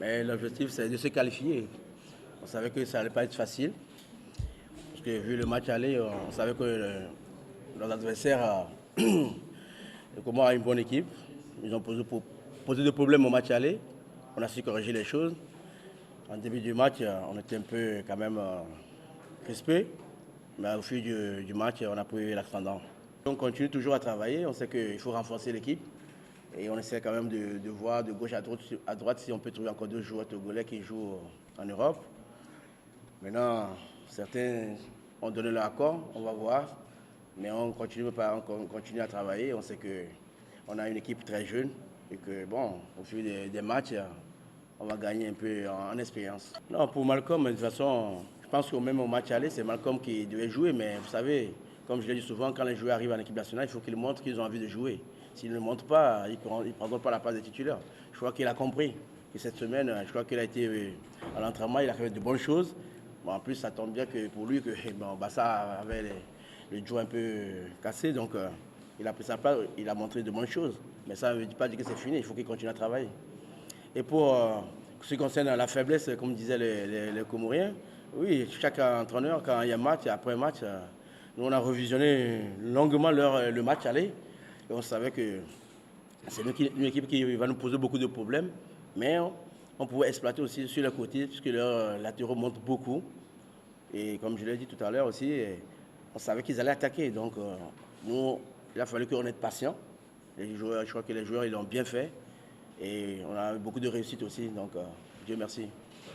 Mais l'objectif, c'est de se qualifier. On savait que ça n'allait pas être facile. Parce que vu le match aller, on savait que nos adversaires, le Comores a une bonne équipe. Ils ont posé des problèmes au match aller. On a su corriger les choses. En début du match, on était un peu quand même crispé. Mais au fil du match, on a pris l'ascendant. On continue toujours à travailler. On sait qu'il faut renforcer l'équipe. Et on essaie quand même de voir de gauche à droite si on peut trouver encore deux joueurs togolais qui jouent en Europe. Maintenant, certains ont donné leur accord, on va voir. Mais on continue à travailler. On sait qu'on a une équipe très jeune et que, bon, au fil des matchs, on va gagner un peu en expérience. Non, pour Malcolm, de toute façon, je pense qu'au même au match aller, c'est Malcolm qui devait jouer. Mais vous savez, comme je l'ai dit souvent, quand les joueurs arrivent en équipe nationale, il faut qu'ils montrent qu'ils ont envie de jouer. S'ils ne le montrent pas, ils ne prendront pas la place des titulaires. Je crois qu'il a compris que cette semaine, je crois qu'il a été à l'entraînement, il a fait de bonnes choses. Bon, en plus, ça tombe bien que pour lui, que bon, Bassa avait le joint un peu cassé, donc il a pris sa place, il a montré de bonnes choses. Mais ça ne veut pas dire que c'est fini, il faut qu'il continue à travailler. Et pour ce qui concerne la faiblesse, comme disaient les Comoriens, oui, chaque entraîneur, quand il y a match, après match, nous on a revisionné longuement le match aller. Et on savait que c'est une équipe qui va nous poser beaucoup de problèmes, mais on pouvait exploiter aussi sur les côtés, puisque leurs latéraux montent beaucoup. Et comme je l'ai dit tout à l'heure aussi, on savait qu'ils allaient attaquer. Donc, nous, il a fallu qu'on ait patient. Les joueurs, je crois que les joueurs, ils l'ont bien fait. Et on a eu beaucoup de réussite aussi. Donc, Dieu merci.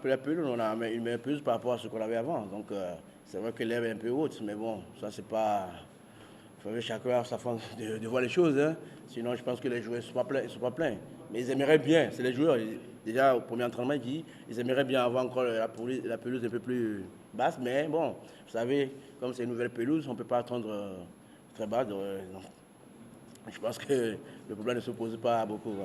La pelouse, on a une meilleure pelouse par rapport à ce qu'on avait avant. Donc, c'est vrai que l'herbe est un peu haute, mais bon, ça, c'est pas. Il faut chacun a sa façon de voir les choses. Hein. Sinon, je pense que les joueurs ne sont pas pleins. Mais ils aimeraient bien, c'est les joueurs. Déjà, au premier entraînement, ils aimeraient bien avoir encore la pelouse un peu plus basse. Mais bon, vous savez, comme c'est une nouvelle pelouse, on ne peut pas attendre très bas. Je pense que le problème ne se pose pas beaucoup.